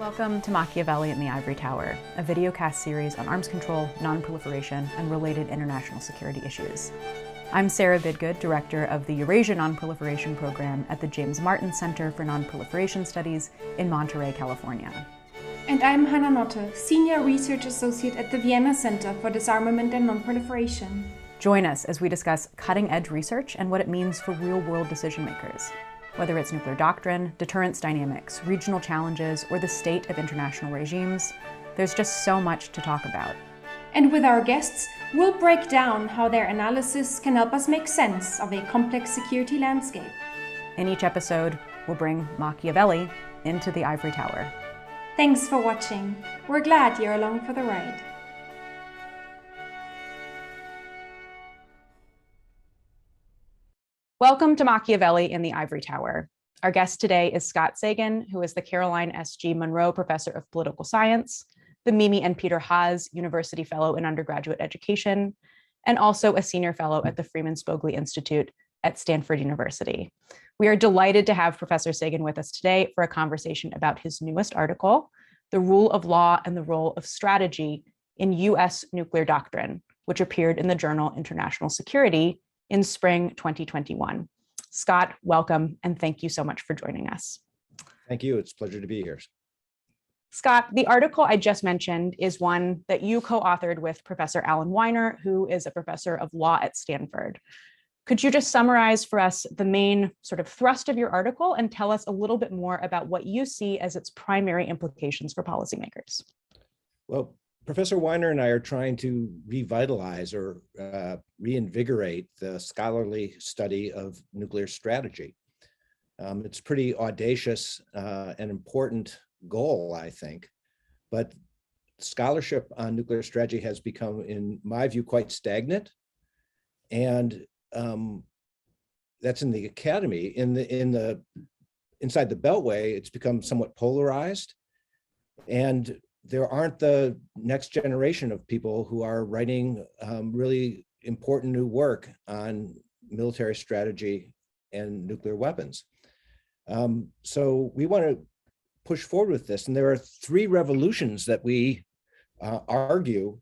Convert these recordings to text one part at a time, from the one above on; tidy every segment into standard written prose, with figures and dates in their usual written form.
Welcome to Machiavelli in the Ivory Tower, a videocast series on arms control, non-proliferation, and related international security issues. I'm Sarah Bidgood, Director of the Eurasia Non-Proliferation Program at the James Martin Center for Non-Proliferation Studies in Monterey, California. And I'm Hanna, Senior Research Associate at the Vienna Center for Disarmament and Non-Proliferation. Join us as we discuss cutting-edge research and what it means for real-world decision-makers. Whether it's nuclear doctrine, deterrence dynamics, regional challenges, or the state of international regimes, there's just so much to talk about. And with our guests, we'll break down how their analysis can help us make sense of a complex security landscape. In each episode, we'll bring Machiavelli into the Ivory Tower. Thanks for watching. We're glad you're along for the ride. Welcome to Machiavelli in the Ivory Tower. Our guest today is Scott Sagan, who is the Caroline S.G. Munro Professor of Political Science, the Mimi and Peter Haas University Fellow in Undergraduate Education, and also a Senior Fellow at the Freeman Spogli Institute at Stanford University. We are delighted to have Professor Sagan with us today for a conversation about his newest article, The Rule of Law and the Role of Strategy in US Nuclear Doctrine, which appeared in the journal International Security in spring 2021. Scott, welcome, and thank you so much for joining us. Thank you. It's a pleasure to be here. Scott, the article I just mentioned is one that you co-authored with Professor Alan Weiner, who is a professor of law at Stanford. Could you just summarize for us the main sort of thrust of your article and tell us a little bit more about what you see as its primary implications for policymakers? Well, Professor Weiner and I are trying to revitalize or reinvigorate the scholarly study of nuclear strategy. It's a pretty audacious and important goal, I think, but scholarship on nuclear strategy has become, in my view, quite stagnant. And that's in the academy. Inside the Beltway, it's become somewhat polarized. And there aren't the next generation of people who are writing really important new work on military strategy and nuclear weapons. So we want to push forward with this. And there are three revolutions that we argue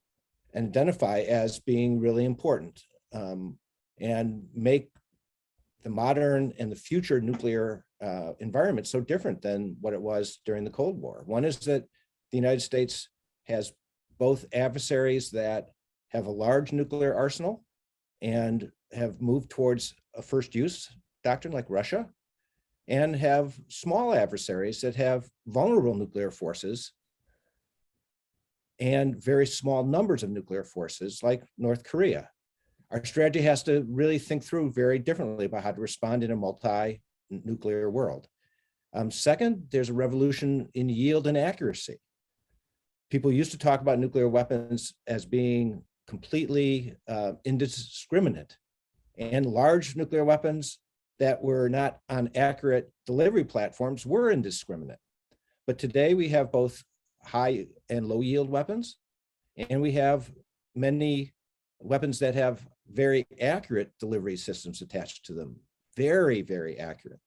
and identify as being really important and make the modern and the future nuclear environment so different than what it was during the Cold War. One is that the United States has both adversaries that have a large nuclear arsenal and have moved towards a first use doctrine like Russia, and have small adversaries that have vulnerable nuclear forces and very small numbers of nuclear forces like North Korea. Our strategy has to really think through very differently about how to respond in a multi-nuclear world. Second, there's a revolution in yield and accuracy. People used to talk about nuclear weapons as being completely indiscriminate, and large nuclear weapons that were not on accurate delivery platforms were indiscriminate. But today we have both high and low yield weapons, and we have many weapons that have very accurate delivery systems attached to them, very, very accurate.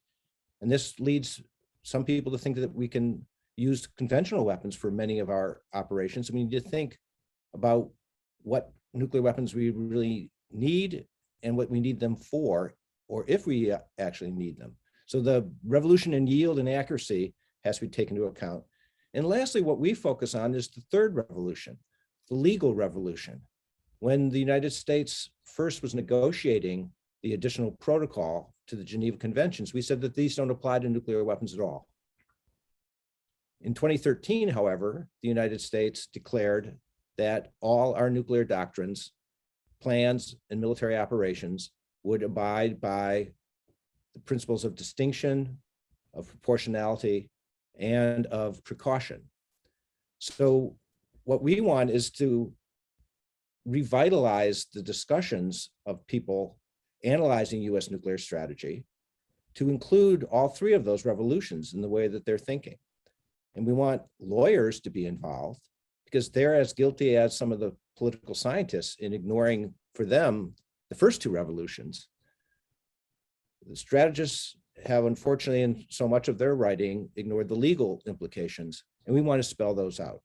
And this leads some people to think that we can use conventional weapons for many of our operations. We need to think about what nuclear weapons we really need and what we need them for, or if we actually need them. So the revolution in yield and accuracy has to be taken into account. And lastly, what we focus on is the third revolution, the legal revolution. When the United States first was negotiating the additional protocol to the Geneva Conventions, we said that these don't apply to nuclear weapons at all. In 2013, however, the United States declared that all our nuclear doctrines, plans, and military operations would abide by the principles of distinction, of proportionality, and of precaution. So what we want is to revitalize the discussions of people analyzing US nuclear strategy to include all three of those revolutions in the way that they're thinking. And we want lawyers to be involved because they're as guilty as some of the political scientists in ignoring, for them, the first two revolutions. The strategists have, unfortunately, in so much of their writing, ignored the legal implications And we want to spell those out.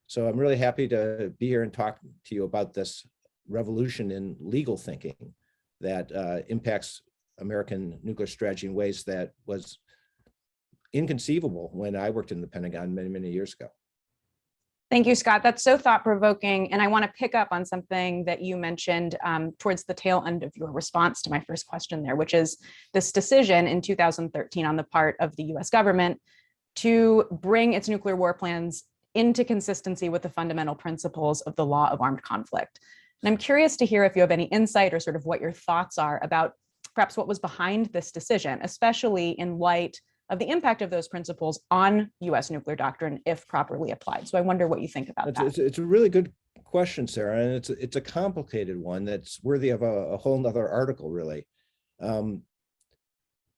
So I'm really happy to be here and talk to you about this revolution in legal thinking that impacts American nuclear strategy in ways that was inconceivable when I worked in the Pentagon many, many years ago. Thank you, Scott. That's so thought-provoking. And I want to pick up on something that you mentioned towards the tail end of your response to my first question there, which is this decision in 2013 on the part of the US government to bring its nuclear war plans into consistency with the fundamental principles of the law of armed conflict. And I'm curious to hear if you have any insight or sort of what your thoughts are about perhaps what was behind this decision, especially in light of the impact of those principles on US nuclear doctrine if properly applied. So I wonder what you think about that. It's a really good question, Sarah, and it's a complicated one that's worthy of a whole nother article, really. So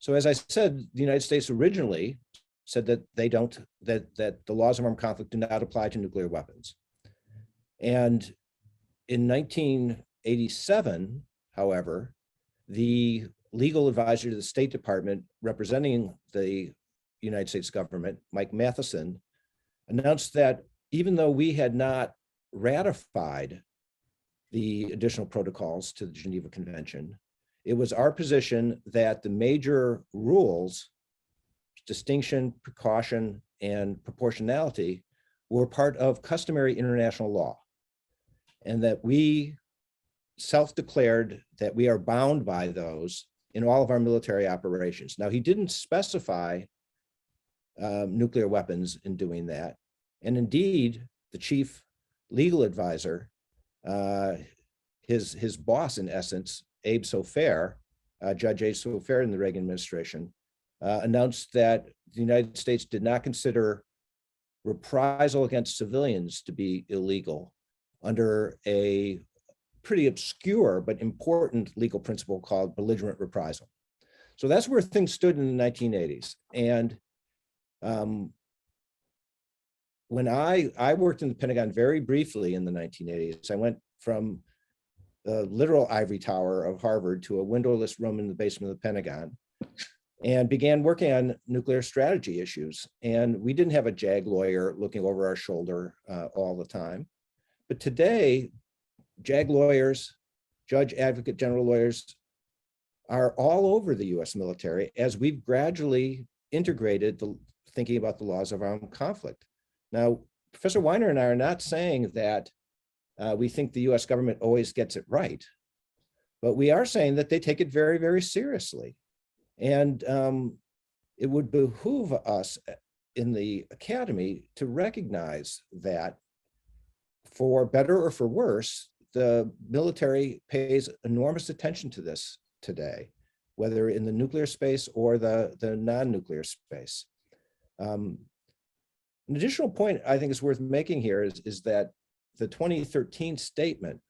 as I said, the United States originally said that that the laws of armed conflict do not apply to nuclear weapons. And in 1987, however, the legal advisor to the State Department representing the United States government, Mike Matheson, announced that even though we had not ratified the additional protocols to the Geneva Convention, it was our position that the major rules, distinction, precaution, and proportionality, were part of customary international law, and that we self-declared that we are bound by those in all of our military operations. Now, he didn't specify nuclear weapons in doing that. And indeed, the chief legal advisor, his boss, in essence, Abe Sofair, Judge Abe Sofair in the Reagan administration, announced that the United States did not consider reprisal against civilians to be illegal under a pretty obscure but important legal principle called belligerent reprisal. So that's where things stood in the 1980s. And when I worked in the Pentagon very briefly in the 1980s, I went from the literal ivory tower of Harvard to a windowless room in the basement of the Pentagon and began working on nuclear strategy issues. And we didn't have a JAG lawyer looking over our shoulder all the time. But today, JAG lawyers, judge advocate general lawyers, are all over the US military as we've gradually integrated the thinking about the laws of armed conflict. Now, Professor Weiner and I are not saying that we think the US government always gets it right, but we are saying that they take it very, very seriously. And it would behoove us in the academy to recognize that, for better or for worse, the military pays enormous attention to this today, whether in the nuclear space or the non-nuclear space. An additional point I think is worth making here is that the 2013 statement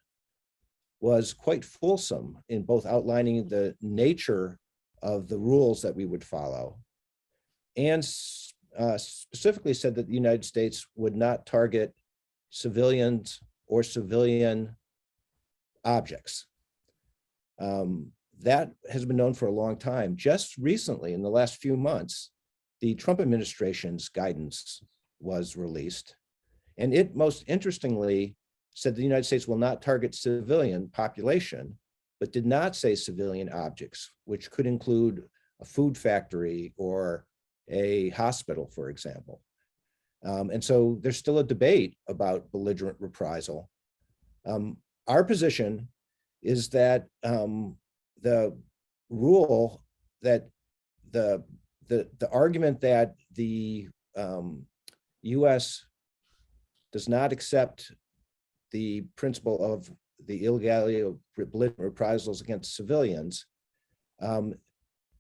was quite fulsome in both outlining the nature of the rules that we would follow and specifically said that the United States would not target civilians or civilian objects. That has been known for a long time. Just recently, in the last few months, the Trump administration's guidance was released, and it most interestingly said the United States will not target civilian population, but did not say civilian objects, which could include a food factory or a hospital, for example. And so there's still a debate about belligerent reprisal. Our position is that the rule that the argument that the US does not accept the principle of the illegality of belligerent reprisals against civilians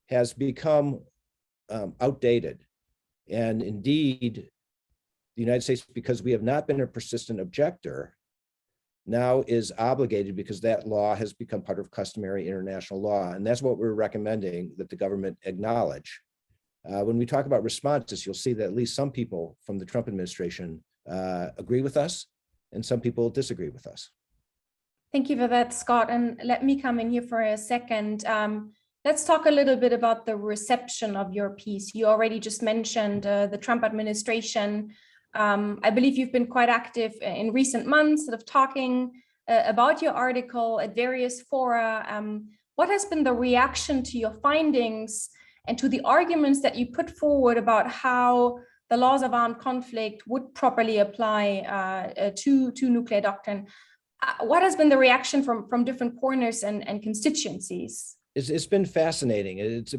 has become outdated. And indeed, the United States, because we have not been a persistent objector, now is obligated because that law has become part of customary international law. And that's what we're recommending that the government acknowledge. When we talk about responses, you'll see that at least some people from the Trump administration agree with us and some people disagree with us. Thank you for that, Scott. And let me come in here for a second. Let's talk a little bit about the reception of your piece. You already just mentioned the Trump administration I believe you've been quite active in recent months, sort of talking about your article at various fora. What has been the reaction to your findings and to the arguments that you put forward about how the laws of armed conflict would properly apply to nuclear doctrine? What has been the reaction from different corners and constituencies? It's been fascinating. It's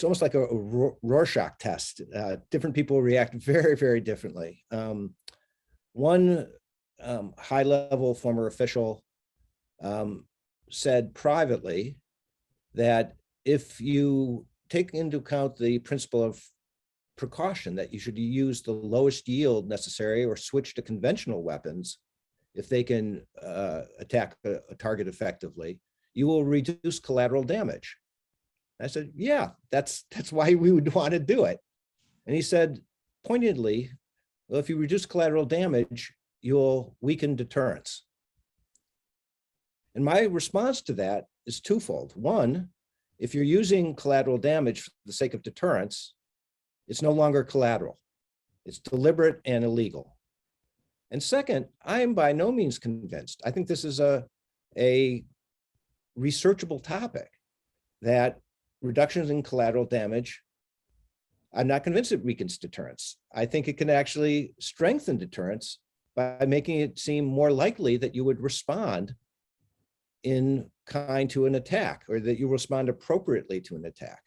almost like a Rorschach test. Different people react very, very differently. One high-level former official said privately that if you take into account the principle of precaution, that you should use the lowest yield necessary or switch to conventional weapons if they can attack a target effectively, you will reduce collateral damage. I said, yeah, that's why we would want to do it. And he said, pointedly, well, if you reduce collateral damage, you'll weaken deterrence. And my response to that is twofold. One, if you're using collateral damage for the sake of deterrence, it's no longer collateral. It's deliberate and illegal. And second, I am by no means convinced. I think this is a researchable topic, that reductions in collateral damage, I'm not convinced it weakens deterrence. I think it can actually strengthen deterrence by making it seem more likely that you would respond in kind to an attack, or that you respond appropriately to an attack.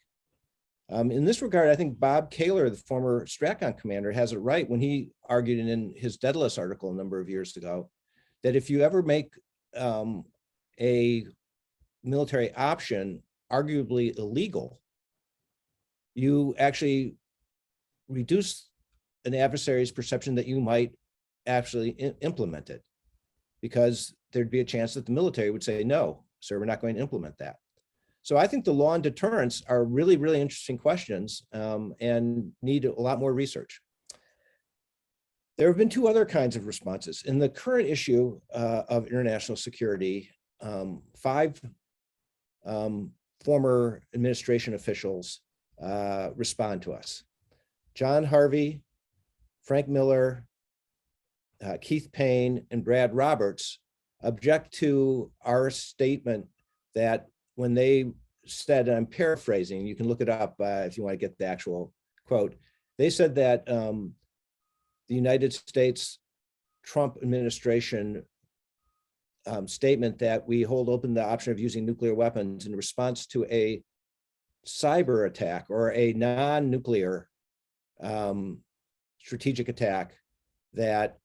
In this regard, I think Bob Kaler, the former STRATCOM commander, has it right when he argued in his Daedalus article a number of years ago, that if you ever make a military option arguably illegal, you actually reduce an adversary's perception that you might actually implement it, because there'd be a chance that the military would say, no, sir, we're not going to implement that. So I think the law and deterrence are really, really interesting questions and need a lot more research. There have been two other kinds of responses. In the current issue of international security, 5 former administration officials respond to us. John Harvey, Frank Miller, Keith Payne, and Brad Roberts object to our statement that when they said, and I'm paraphrasing, you can look it up if you want to get the actual quote, they said that the United States Trump administration statement that we hold open the option of using nuclear weapons in response to a cyber attack or a non-nuclear strategic attack that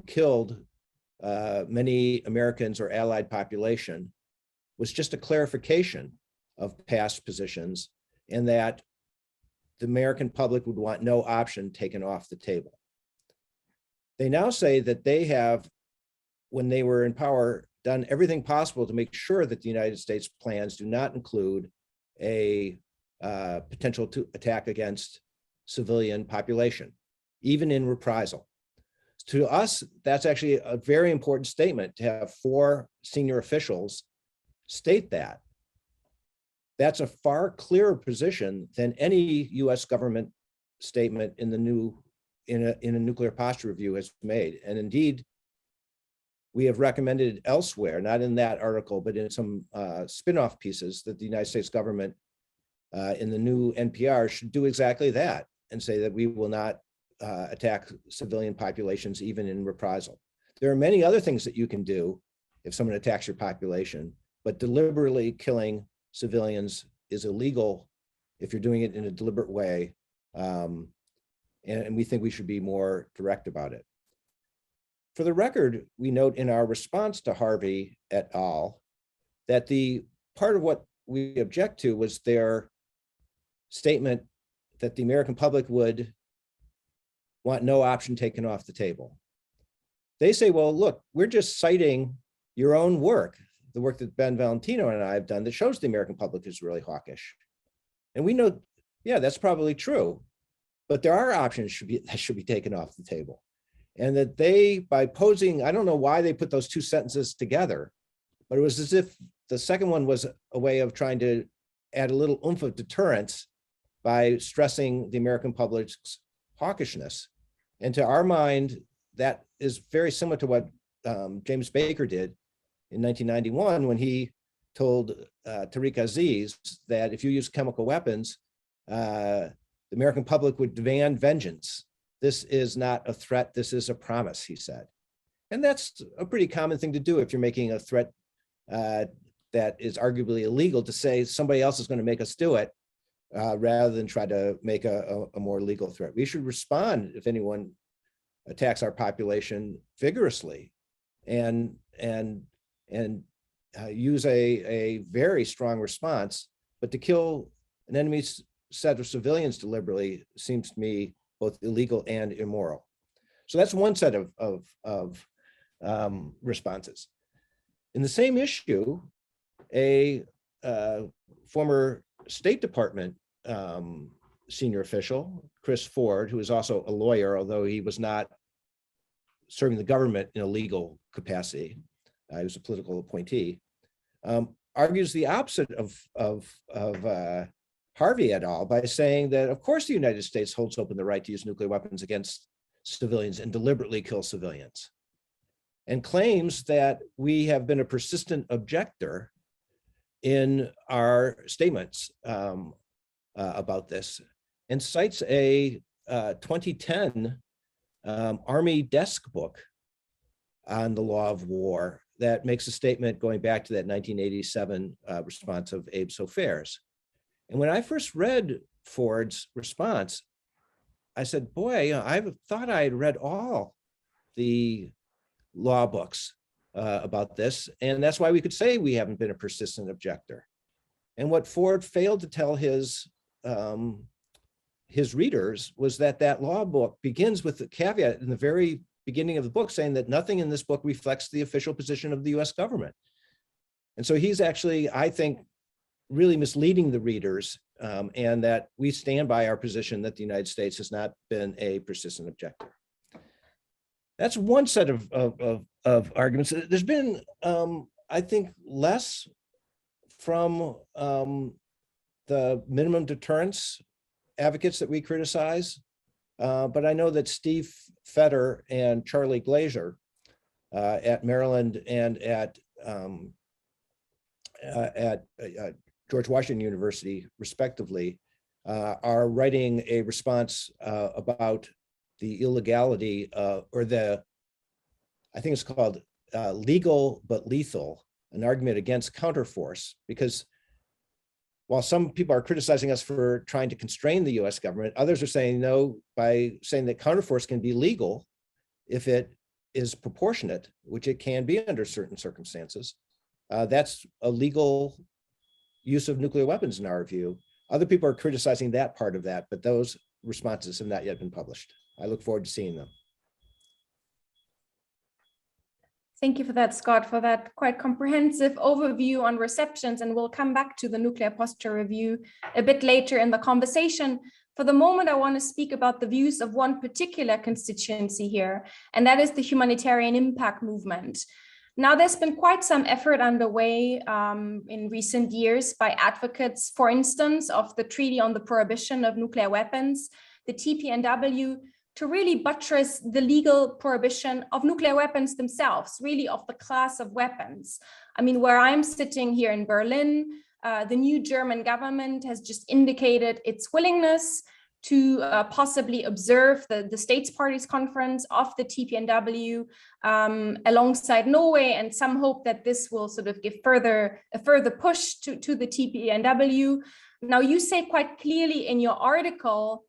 killed many Americans or allied population was just a clarification of past positions, and that the American public would want no option taken off the table. They now say that they have, when they were in power, done everything possible to make sure that the United States plans do not include a potential attack against civilian population, even in reprisal. To us, that's actually a very important statement to have 4 senior officials state that. That's a far clearer position than any US government statement in a nuclear posture review has made. And indeed, we have recommended elsewhere, not in that article, but in some spin-off pieces, that the United States government in the new NPR should do exactly that and say that we will not attack civilian populations even in reprisal. There are many other things that you can do if someone attacks your population, but deliberately killing civilians is illegal if you're doing it in a deliberate way. And we think we should be more direct about it. For the record, we note in our response to Harvey et al. That the part of what we object to was their statement that the American public would want no option taken off the table. They say, well, look, we're just citing your own work, the work that Ben Valentino and I have done that shows the American public is really hawkish. And we know, yeah, that's probably true, but there are options that should be taken off the table. And that they, by posing, I don't know why they put those 2 sentences together, but it was as if the second one was a way of trying to add a little oomph of deterrence by stressing the American public's hawkishness. And to our mind, that is very similar to what James Baker did in 1991 when he told Tariq Aziz that if you use chemical weapons, the American public would demand vengeance. This is not a threat, this is a promise, he said. And that's a pretty common thing to do if you're making a threat that is arguably illegal, to say somebody else is going to make us do it, rather than try to make a more legal threat. We should respond if anyone attacks our population vigorously and use a very strong response. But to kill an enemy's set of civilians deliberately seems to me both illegal and immoral. So that's one set of responses. In the same issue, a former State Department senior official, Chris Ford, who is also a lawyer, although he was not serving the government in a legal capacity, he was a political appointee, argues the opposite of Harvey et al. By saying that, of course, the United States holds open the right to use nuclear weapons against civilians and deliberately kill civilians, and claims that we have been a persistent objector in our statements about this, and cites a 2010 Army desk book on the law of war that makes a statement going back to that 1987 response of Abe Sofair's. And when I first read Ford's response, I said, boy, I thought I had read all the law books about this, and that's why we could say we haven't been a persistent objector. And what Ford failed to tell his readers was that that law book begins with the caveat in the very beginning of the book saying that nothing in this book reflects the official position of the US government. And so he's actually, I think, really misleading the readers, and that we stand by our position that the United States has not been a persistent objector. That's one set of arguments. There's been, I think, less from the minimum deterrence advocates that we criticize, but I know that Steve Fetter and Charlie Glazer at Maryland and at George Washington University, respectively, are writing a response about the illegality or I think it's called legal but lethal, an argument against counterforce, because while some people are criticizing us for trying to constrain the US government, others are saying no, by saying that counterforce can be legal if it is proportionate, which it can be under certain circumstances. That's a legal use of nuclear weapons in our view. Other people are criticizing that part of that, but those responses have not yet been published. I look forward to seeing them. Thank you for that, Scott, for that quite comprehensive overview on receptions, and we'll come back to the nuclear posture review a bit later in the conversation. For the moment, I want to speak about the views of one particular constituency here, and that is the humanitarian impact movement. Now, there's been quite some effort underway in recent years by advocates, for instance, of the Treaty on the Prohibition of Nuclear Weapons, the TPNW, to really buttress the legal prohibition of nuclear weapons themselves, really of the class of weapons. I mean, where I'm sitting here in Berlin, the new German government has just indicated its willingness to possibly observe the States Parties Conference of the TPNW alongside Norway, and some hope that this will sort of give a further push to the TPNW. Now, you say quite clearly in your article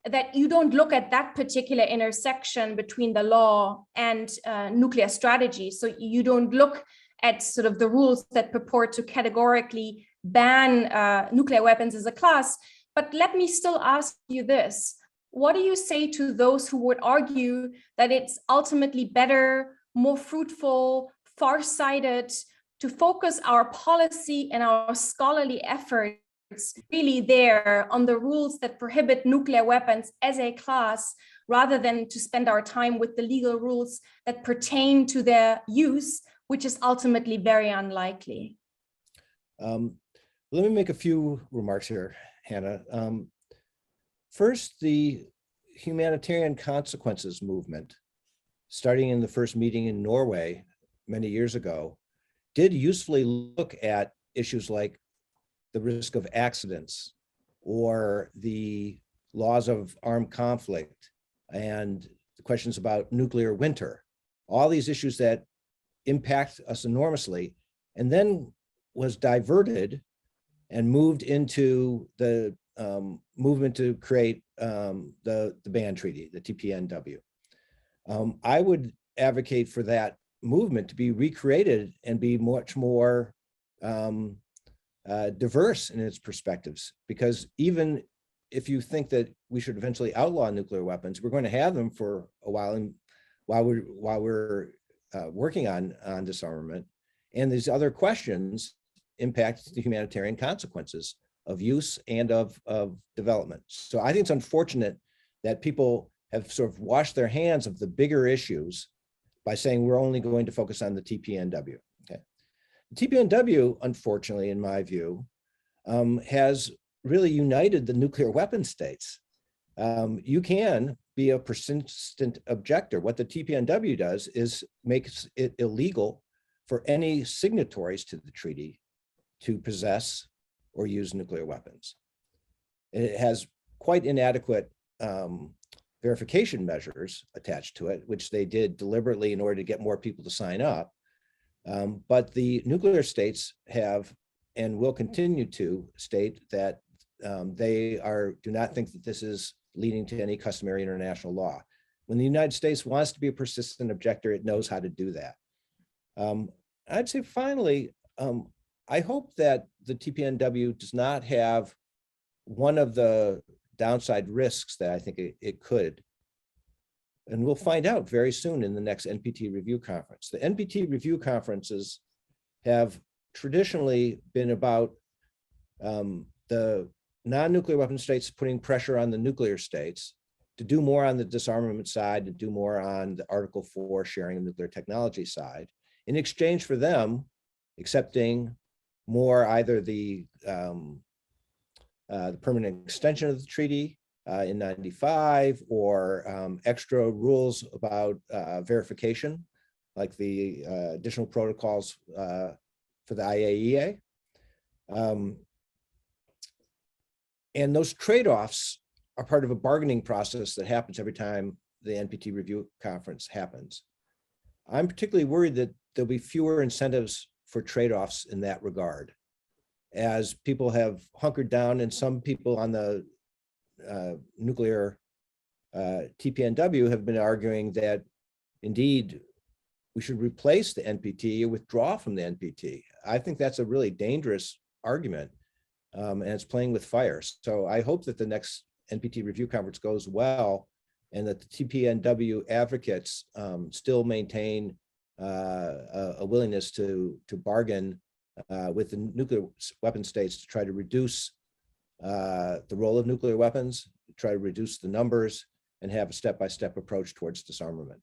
that you don't look at that particular intersection between the law and nuclear strategy. So you don't look at sort of the rules that purport to categorically ban nuclear weapons as a class. But let me still ask you this. What do you say to those who would argue that it's ultimately better, more fruitful, far-sighted to focus our policy and our scholarly efforts really there on the rules that prohibit nuclear weapons as a class, rather than to spend our time with the legal rules that pertain to their use, which is ultimately very unlikely? Let me make a few remarks here, Hannah. First, the humanitarian consequences movement, starting in the first meeting in Norway many years ago, did usefully look at issues like the risk of accidents or the laws of armed conflict and the questions about nuclear winter, all these issues that impact us enormously, and then was diverted and moved into the movement to create the ban treaty, the TPNW. I would advocate for that movement to be recreated and be much more diverse in its perspectives, because even if you think that we should eventually outlaw nuclear weapons, we're going to have them for a while, and while we're working on disarmament, and these other questions impact the humanitarian consequences of use and of development. So I think it's unfortunate that people have sort of washed their hands of the bigger issues by saying we're only going to focus on the TPNW. Okay, the TPNW, unfortunately, in my view, has really united the nuclear weapon states. You can be a persistent objector. What the TPNW does is makes it illegal for any signatories to the treaty to possess or use nuclear weapons. It has quite inadequate verification measures attached to it, which they did deliberately in order to get more people to sign up. But the nuclear states have and will continue to state that they do not think that this is leading to any customary international law. When the United States wants to be a persistent objector, it knows how to do that. I'd say finally, I hope that the TPNW does not have one of the downside risks that I think it could. And we'll find out very soon in the next NPT review conference. The NPT review conferences have traditionally been about the non-nuclear weapon states putting pressure on the nuclear states to do more on the disarmament side, to do more on the Article 4 sharing of nuclear technology side, in exchange for them accepting more either the permanent extension of the treaty in 95 or extra rules about verification, like the additional protocols for the IAEA. And those trade-offs are part of a bargaining process that happens every time the NPT review conference happens. I'm particularly worried that there'll be fewer incentives for trade-offs in that regard, as people have hunkered down, and some people on the nuclear TPNW have been arguing that indeed we should replace the NPT or withdraw from the NPT. I think that's a really dangerous argument, and it's playing with fire. So I hope that the next NPT review conference goes well, and that the TPNW advocates still maintain a willingness to bargain with the nuclear weapon states to try to reduce the role of nuclear weapons, try to reduce the numbers, and have a step-by-step approach towards disarmament.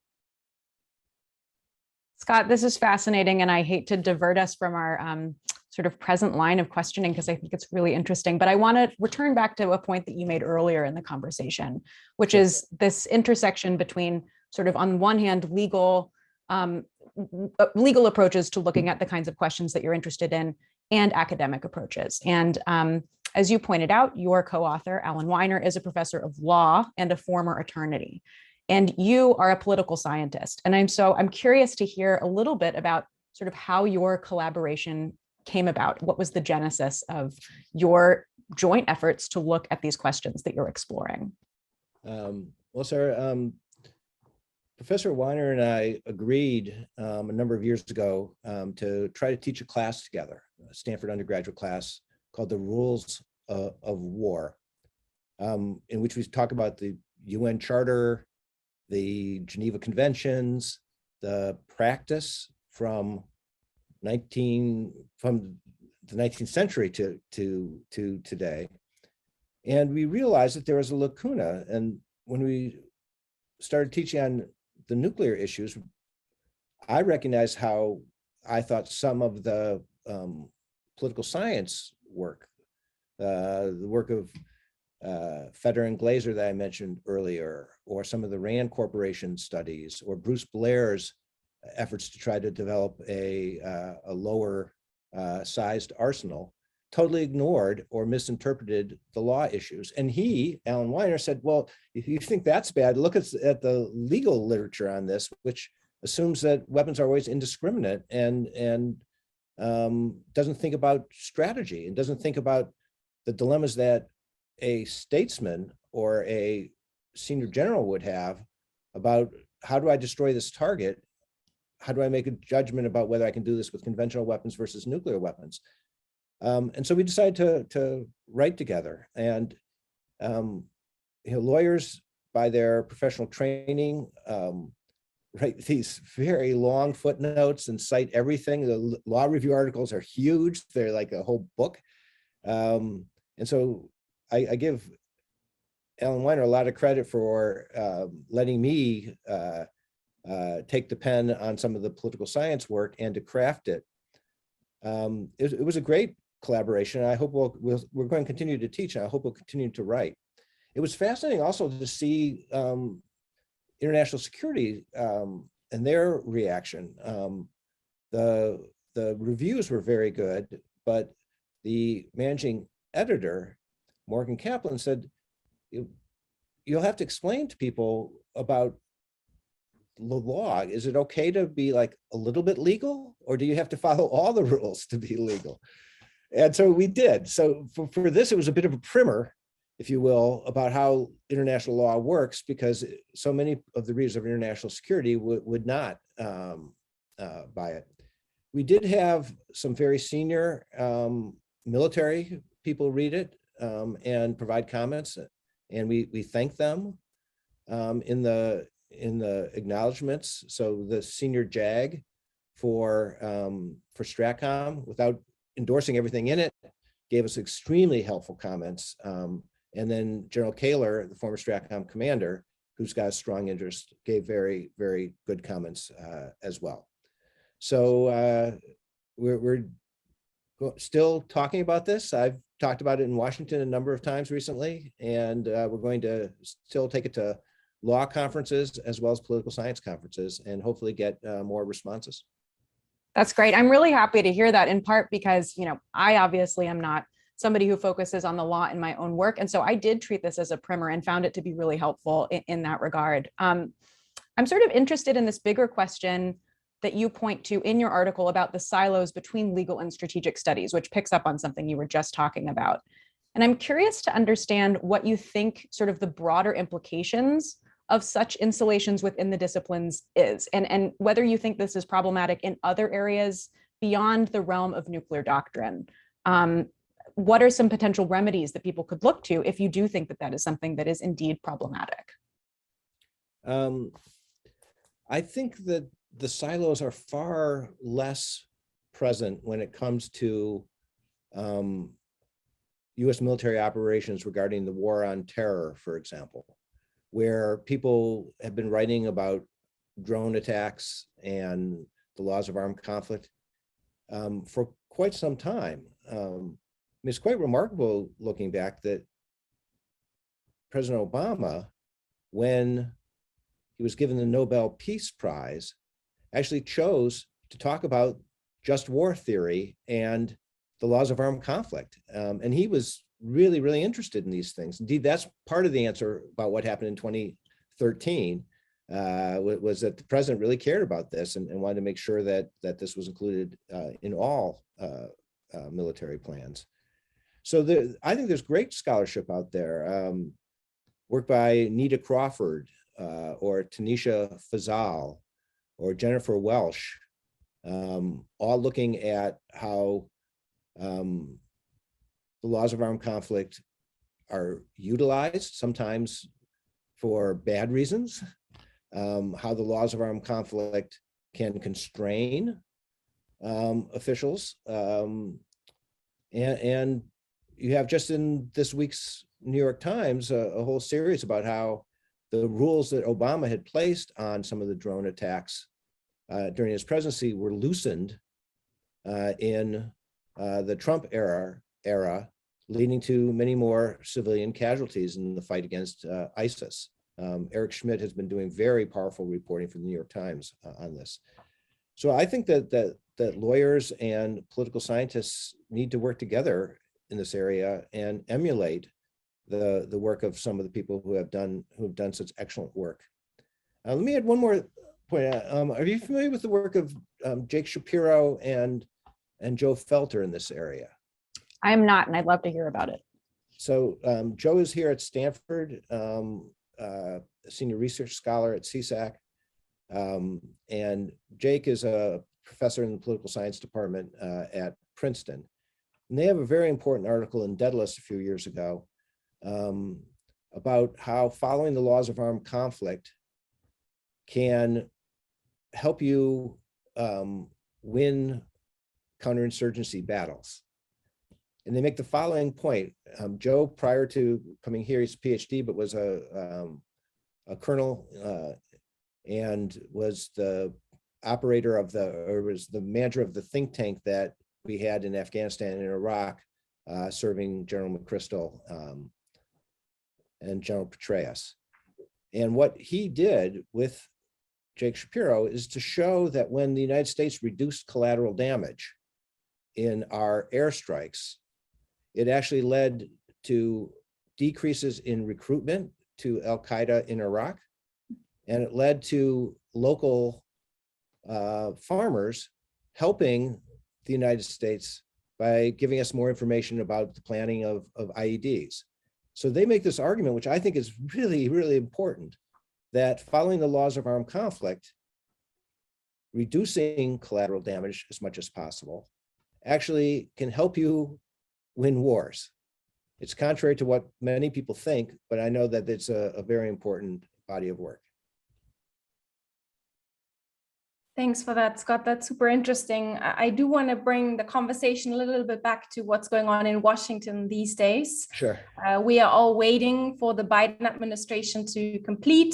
Scott, this is fascinating, and I hate to divert us from our sort of present line of questioning because I think it's really interesting, but I want to return back to a point that you made earlier in the conversation, which is this intersection between sort of, on one hand, legal approaches to looking at the kinds of questions that you're interested in and academic approaches. And as you pointed out, your co-author, Alan Weiner, is a professor of law and a former attorney. And you are a political scientist. And I'm curious to hear a little bit about sort of how your collaboration came about. What was the genesis of your joint efforts to look at these questions that you're exploring? Well, Sarah, Professor Weiner and I agreed a number of years ago to try to teach a class together, a Stanford undergraduate class called The Rules of War, in which we talk about the UN Charter, the Geneva Conventions, the practice from the 19th century to today. And we realized that there was a lacuna. And when we started teaching on the nuclear issues, I recognized how I thought some of the political science work, the work of Fetter and Glazer that I mentioned earlier, or some of the Rand Corporation studies, or Bruce Blair's efforts to try to develop a lower sized arsenal, totally ignored or misinterpreted the law issues. And he, Alan Weiner, said, well, if you think that's bad, look at the legal literature on this, which assumes that weapons are always indiscriminate and doesn't think about strategy and doesn't think about the dilemmas that a statesman or a senior general would have about how do I destroy this target? How do I make a judgment about whether I can do this with conventional weapons versus nuclear weapons? And so we decided to write together. And lawyers, by their professional training, write these very long footnotes and cite everything. The law review articles are huge. They're like a whole book. And so I give Alan Weiner a lot of credit for letting me take the pen on some of the political science work and to craft it. It was a great collaboration. I hope we're going to continue to teach, and I hope we'll continue to write. It was fascinating also to see international security and their reaction. The reviews were very good, but the managing editor, Morgan Kaplan, said, you'll have to explain to people about the law. Is it okay to be like a little bit legal, or do you have to follow all the rules to be legal? And so we did. So for this, it was a bit of a primer, if you will, about how international law works, because so many of the readers of international security would not buy it. We did have some very senior military people read it and provide comments, and we thank them in the acknowledgments. So the senior JAG for Stratcom, without endorsing everything in it, gave us extremely helpful comments. And then General Kaler, the former Stratcom commander, who's got a strong interest, gave very, very good comments as well. So we're still talking about this. I've talked about it in Washington a number of times recently, and we're going to still take it to law conferences as well as political science conferences, and hopefully get more responses. That's great. I'm really happy to hear that, in part because, I obviously am not somebody who focuses on the law in my own work. And so I did treat this as a primer and found it to be really helpful in that regard. I'm sort of interested in this bigger question that you point to in your article about the silos between legal and strategic studies, which picks up on something you were just talking about. And I'm curious to understand what you think sort of the broader implications of such installations within the disciplines is, and whether you think this is problematic in other areas beyond the realm of nuclear doctrine. What are some potential remedies that people could look to if you do think that that is something that is indeed problematic? I think that the silos are far less present when it comes to US military operations regarding the war on terror, for example, where people have been writing about drone attacks and the laws of armed conflict for quite some time. It's quite remarkable looking back that President Obama, when he was given the Nobel Peace Prize, actually chose to talk about just war theory and the laws of armed conflict. And he was really, really interested in these things. Indeed, that's part of the answer about what happened in 2013, was that the president really cared about this and wanted to make sure that this was included in all military plans. So I think there's great scholarship out there. Work by Nita Crawford or Tanisha Fazal or Jennifer Welsh, all looking at how the laws of armed conflict are utilized, sometimes for bad reasons, how the laws of armed conflict can constrain officials. And you have just in this week's New York Times a whole series about how the rules that Obama had placed on some of the drone attacks during his presidency were loosened in the Trump era leading to many more civilian casualties in the fight against ISIS. Eric Schmidt has been doing very powerful reporting for the New York Times on this. So I think that lawyers and political scientists need to work together in this area and emulate the work of some of the people who have done such excellent work. Let me add one more point. Are you familiar with the work of Jake Shapiro and Joe Felter in this area? I am not, and I'd love to hear about it. So Joe is here at Stanford, a senior research scholar at CSAC, and Jake is a professor in the political science department at Princeton. And they have a very important article in Daedalus a few years ago about how following the laws of armed conflict can help you win counterinsurgency battles. And they make the following point. Joe, prior to coming here, he's a PhD, but was a colonel and was the operator of was the manager of the think tank that we had in Afghanistan and Iraq, serving General McChrystal and General Petraeus. And what he did with Jake Shapiro is to show that when the United States reduced collateral damage in our airstrikes, it actually led to decreases in recruitment to Al-Qaeda in Iraq, and it led to local farmers helping the United States by giving us more information about the planning of IEDs. So they make this argument, which I think is really, really important, that following the laws of armed conflict, reducing collateral damage as much as possible, actually can help you win wars. It's contrary to what many people think, but I know that it's a very important body of work. Thanks for that, Scott. That's super interesting. I do want to bring the conversation a little bit back to what's going on in Washington these days. Sure. We are all waiting for the Biden administration to complete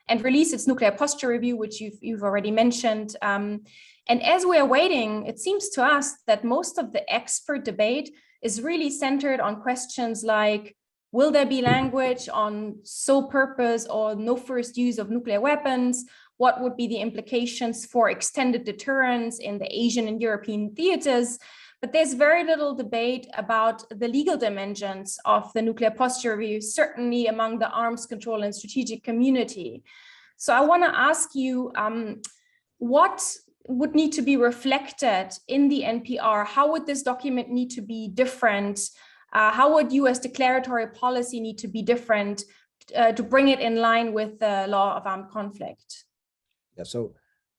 and release its nuclear posture review, which you've already mentioned. And as we are waiting, it seems to us that most of the expert debate is really centered on questions like, will there be language on sole purpose or no first use of nuclear weapons? What would be the implications for extended deterrence in the Asian and European theaters? But there's very little debate about the legal dimensions of the nuclear posture review, certainly among the arms control and strategic community. So I want to ask you, what would need to be reflected in the NPR? How would this document need to be different? How would US declaratory policy need to be different to bring it in line with the law of armed conflict? Yeah, so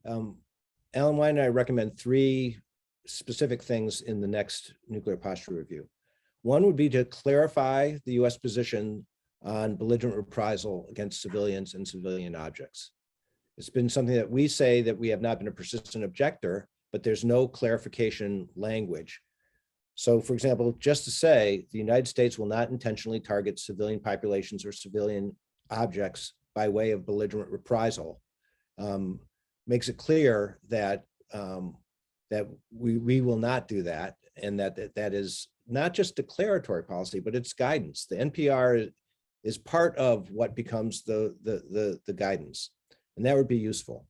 Alan White and I recommend 3 specific things in the next nuclear posture review. One would be to clarify the US position on belligerent reprisal against civilians and civilian objects. It's been something that we say that we have not been a persistent objector, but there's no clarification language. So for example, just to say the United States will not intentionally target civilian populations or civilian objects by way of belligerent reprisal makes it clear that that we will not do that, and that is not just declaratory policy, but it's guidance. The NPR is part of what becomes the guidance, and that would be useful.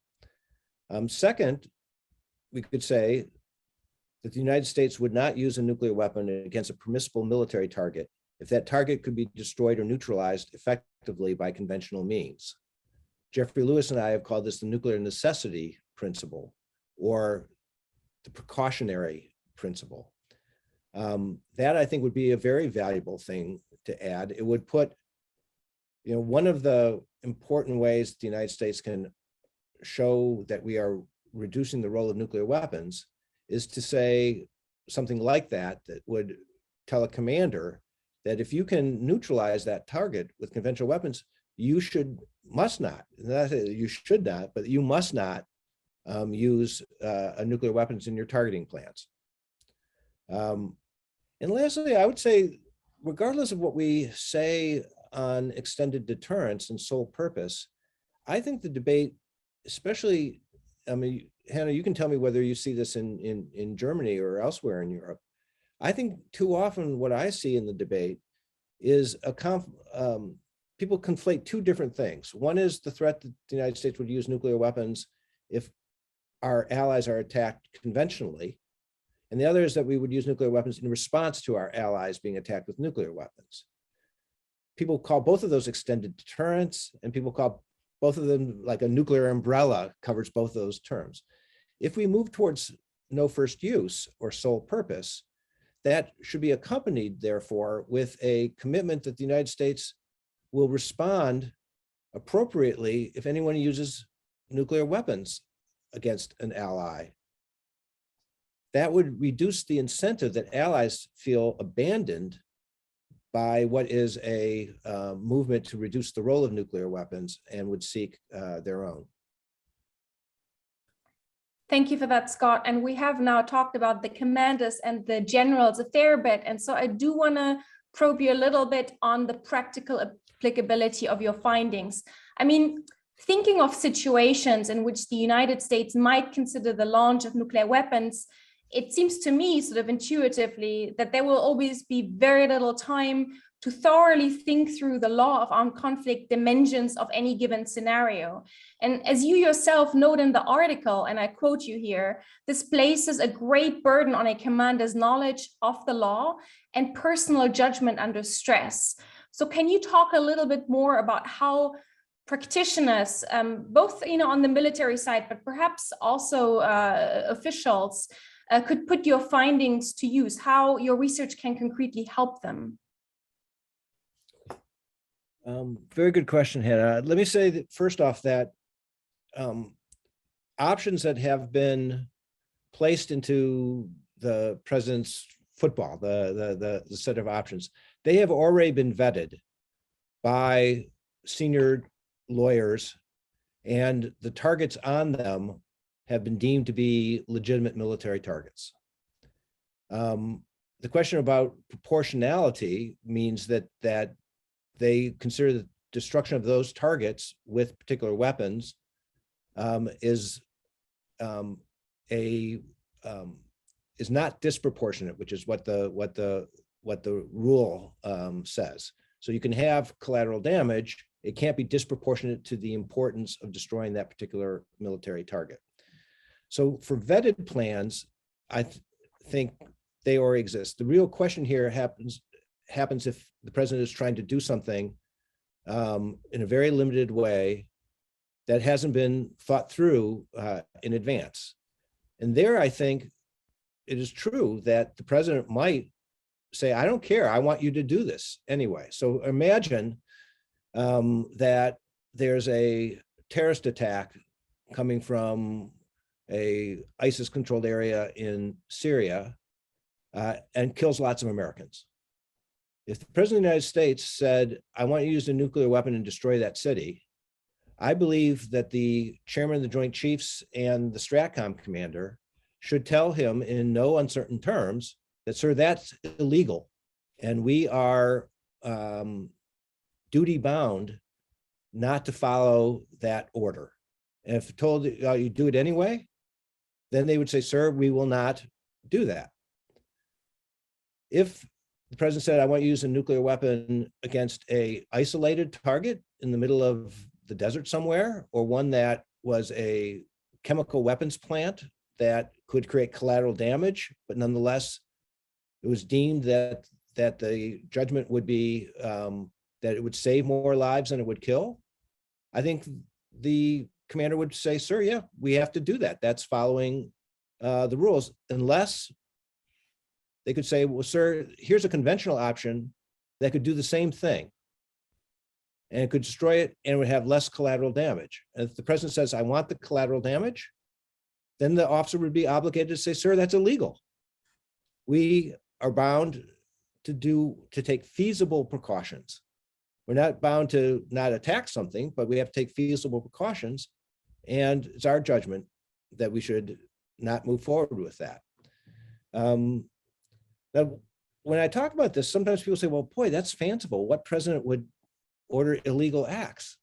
Second, we could say that the United States would not use a nuclear weapon against a permissible military target if that target could be destroyed or neutralized effectively by conventional means. Jeffrey Lewis and I have called this the nuclear necessity principle, or the precautionary principle. That I think would be a very valuable thing to add. It would put, one of the important ways the United States can show that we are reducing the role of nuclear weapons is to say something like that would tell a commander that if you can neutralize that target with conventional weapons, you must not but you must not use nuclear weapons in your targeting plans. And lastly, I would say, regardless of what we say on extended deterrence and sole purpose, I think the debate, especially, Hanna, you can tell me whether you see this in Germany or elsewhere in Europe, I think too often what I see in the debate is people conflate two different things. One is the threat that the United States would use nuclear weapons if our allies are attacked conventionally. And the other is that we would use nuclear weapons in response to our allies being attacked with nuclear weapons. People call both of those extended deterrence, and people call both of them like a nuclear umbrella covers both of those terms. If we move towards no first use or sole purpose, that should be accompanied, therefore, with a commitment that the United States will respond appropriately if anyone uses nuclear weapons against an ally. That would reduce the incentive that allies feel abandoned by what is a movement to reduce the role of nuclear weapons and would seek their own. Thank you for that, Scott. And we have now talked about the commanders and the generals a fair bit. And so I do want to probe you a little bit on the practical applicability of your findings. I mean, thinking of situations in which the United States might consider the launch of nuclear weapons, it seems to me sort of intuitively that there will always be very little time to thoroughly think through the law of armed conflict dimensions of any given scenario. And as you yourself note in the article, and I quote you here, this places a great burden on a commander's knowledge of the law and personal judgment under stress. So can you talk a little bit more about how practitioners, both on the military side, but perhaps also officials, could put your findings to use, how your research can concretely help them? Very good question, Hannah. Let me say that first off that options that have been placed into the president's football, the set of options, they have already been vetted by senior lawyers, and the targets on them have been deemed to be legitimate military targets. The question about proportionality means that they consider the destruction of those targets with particular weapons is not disproportionate, which is what the rule says. So you can have collateral damage. It can't be disproportionate to the importance of destroying that particular military target. So for vetted plans, I think they already exist. The real question here happens if the president is trying to do something in a very limited way that hasn't been thought through in advance. And there, I think it is true that the president might say, I don't care, I want you to do this anyway. So imagine that there's a terrorist attack coming from a ISIS-controlled area in Syria and kills lots of Americans. If the president of the United States said, I want you to use a nuclear weapon and destroy that city, I believe that the chairman of the Joint Chiefs and the STRATCOM commander should tell him in no uncertain terms that, sir, that's illegal. And we are duty bound not to follow that order. And if told you do it anyway, then they would say, sir, we will not do that. If the president said, I want to use a nuclear weapon against an isolated target in the middle of the desert somewhere, or one that was a chemical weapons plant that could create collateral damage, but nonetheless, it was deemed that the judgment would be that it would save more lives than it would kill, I think the commander would say, sir, yeah, we have to do that. That's following the rules, unless they could say, well, sir, here's a conventional option that could do the same thing. And it could destroy it and it would have less collateral damage. And if the president says, I want the collateral damage, then the officer would be obligated to say, sir, that's illegal. We are bound to take feasible precautions. We're not bound to not attack something, but we have to take feasible precautions. And it's our judgment that we should not move forward with that. Now, when I talk about this, sometimes people say, well, boy, that's fanciful. What president would order illegal acts?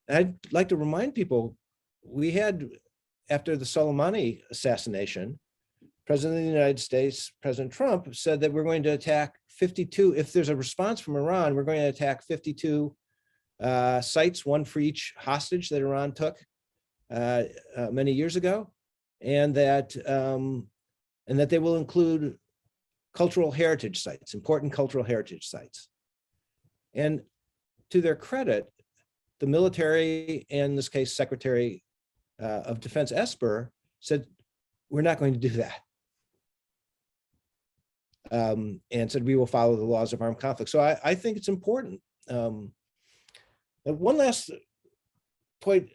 And I'd like to remind people, we had, after the Soleimani assassination, President of the United States, President Trump, said that we're going to attack 52, if there's a response from Iran, we're going to attack 52 sites, one for each hostage that Iran took many years ago, and that they will include cultural heritage sites, important cultural heritage sites. And to their credit, the military, and in this case, Secretary of Defense Esper, said, we're not going to do that. And said, we will follow the laws of armed conflict. So I think it's important. One last point,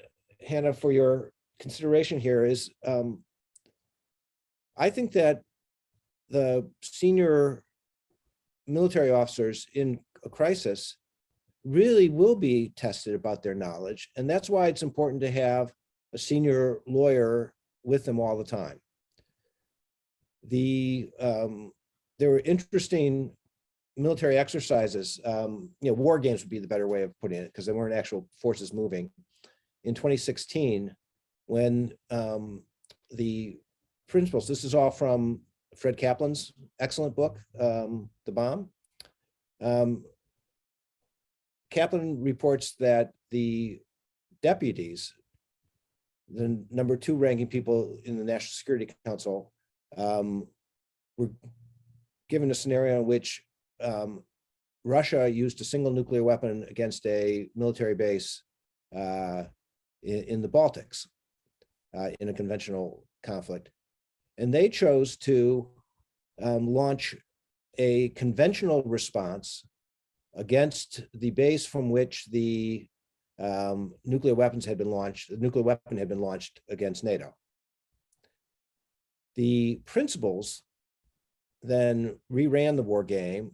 Hannah, for your consideration here is, I think that the senior military officers in a crisis really will be tested about their knowledge. And that's why it's important to have a senior lawyer with them all the time. There were interesting military exercises, war games would be the better way of putting it, because there weren't actual forces moving. In 2016, when the principals, this is all from Fred Kaplan's excellent book, The Bomb. Kaplan reports that the deputies, the number 2 ranking people in the National Security Council, were given a scenario in which Russia used a single nuclear weapon against a military base in the Baltics in a conventional conflict. And they chose to launch a conventional response against the base from which the nuclear weapons had been launched. The nuclear weapon had been launched against NATO. The principals then reran the war game,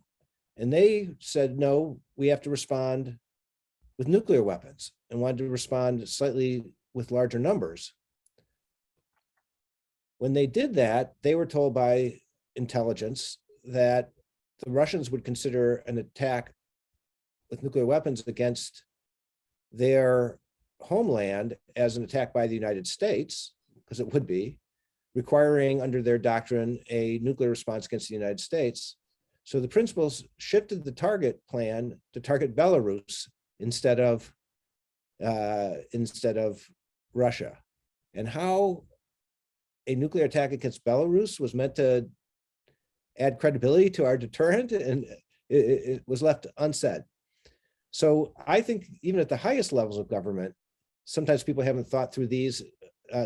and they said, no, we have to respond with nuclear weapons, and wanted to respond slightly with larger numbers. When they did that, they were told by intelligence that the Russians would consider an attack with nuclear weapons against their homeland as an attack by the United States, because it would be, requiring under their doctrine a nuclear response against the United States. So the principals shifted the target plan to target Belarus instead of Russia. And how a nuclear attack against Belarus was meant to add credibility to our deterrent, and it was left unsaid. So I think even at the highest levels of government, sometimes people haven't thought through these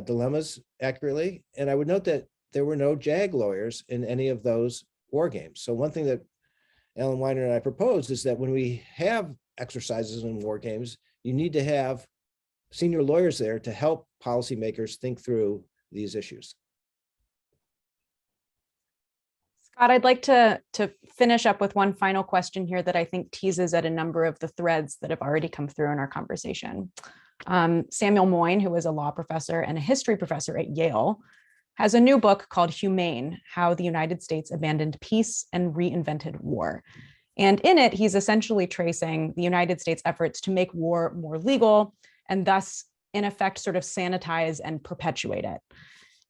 dilemmas accurately. And I would note that there were no JAG lawyers in any of those war games. So one thing that Alan Weiner and I proposed is that when we have exercises in war games, you need to have senior lawyers there to help policymakers think through these issues. Scott, I'd like to finish up with one final question here that I think teases at a number of the threads that have already come through in our conversation. Samuel Moyn, who is a law professor and a history professor at Yale, has a new book called Humane: How the United States Abandoned Peace and Reinvented War. And in it, he's essentially tracing the United States' efforts to make war more legal and thus, in effect, sort of sanitize and perpetuate it.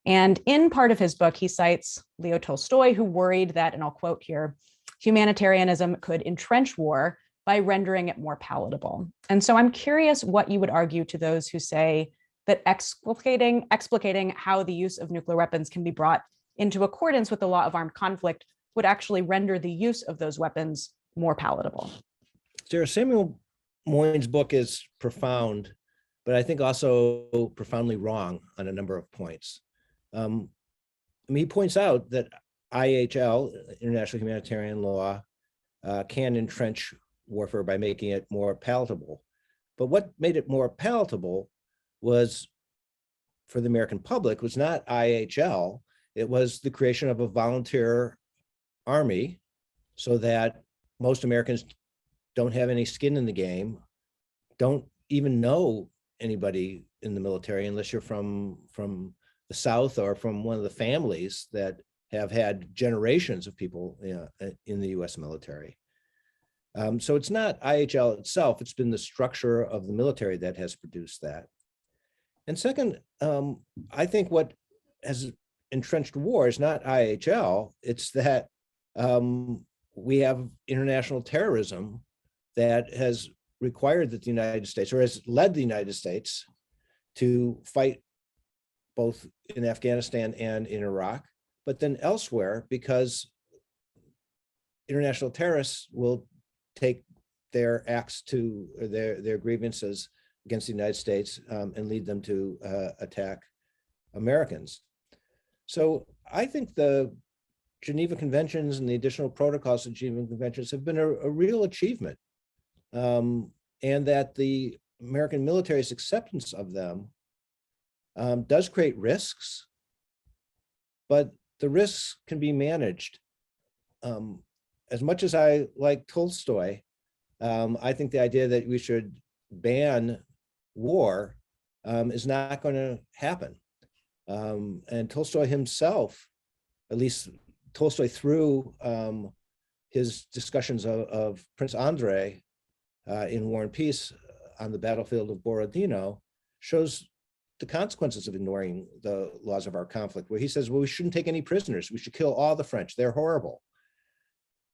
And in part of his book, he cites Leo Tolstoy, who worried that, and I'll quote here, humanitarianism could entrench war by rendering it more palatable. And so I'm curious what you would argue to those who say that explicating how the use of nuclear weapons can be brought into accordance with the law of armed conflict would actually render the use of those weapons more palatable. Sarah, Samuel Moyn's book is profound, but I think also profoundly wrong on a number of points. He points out that IHL, International Humanitarian Law, can entrench warfare by making it more palatable. But what made it more palatable was, for the American public, was not IHL, it was the creation of a volunteer army so that most Americans don't have any skin in the game, don't even know anybody in the military unless you're from the South or from one of the families that have had generations of people in the US military. So it's not IHL itself, it's been the structure of the military that has produced that. And second, I think what has entrenched war is not IHL, it's that we have international terrorism that has required that the United States, or has led the United States to fight both in Afghanistan and in Iraq, but then elsewhere, because international terrorists will take their acts to their grievances against the United States and lead them to attack Americans. So I think the Geneva Conventions and the additional protocols to Geneva Conventions have been a real achievement, and that the American military's acceptance of them does create risks, but the risks can be managed. As much as I like Tolstoy, I think the idea that we should ban war is not going to happen. And Tolstoy himself, at least Tolstoy through his discussions of Prince Andrei in War and Peace on the battlefield of Borodino, shows the consequences of ignoring the laws of our conflict, where he says, well, we shouldn't take any prisoners. We should kill all the French. They're horrible.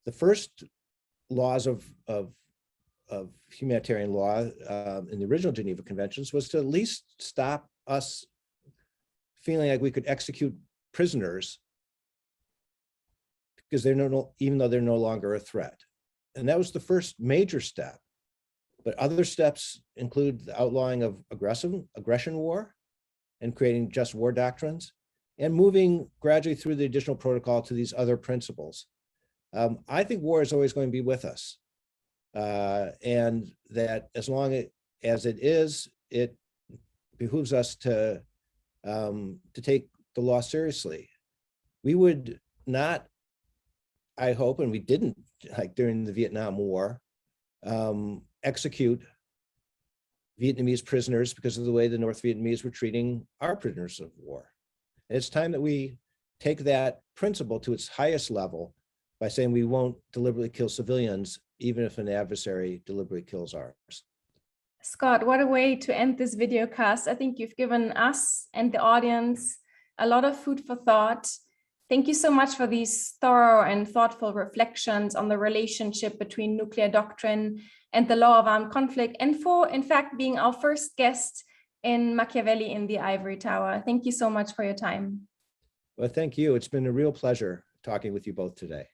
The first laws of humanitarian law in the original Geneva Conventions was to at least stop us feeling like we could execute prisoners because even though they're no longer a threat. And that was the first major step. But other steps include the outlawing of aggression war and creating just war doctrines, and moving gradually through the additional protocol to these other principles. I think war is always going to be with us. And that as long as it is, it behooves us to take the law seriously. We would not, I hope, and we didn't, like during the Vietnam War, execute Vietnamese prisoners because of the way the North Vietnamese were treating our prisoners of war. And it's time that we take that principle to its highest level by saying we won't deliberately kill civilians, even if an adversary deliberately kills ours. Scott, what a way to end this video cast. I think you've given us and the audience a lot of food for thought. Thank you so much for these thorough and thoughtful reflections on the relationship between nuclear doctrine and the law of armed conflict, and for, in fact, being our first guest in Machiavelli in the Ivory Tower. Thank you so much for your time. Well, thank you. It's been a real pleasure talking with you both today.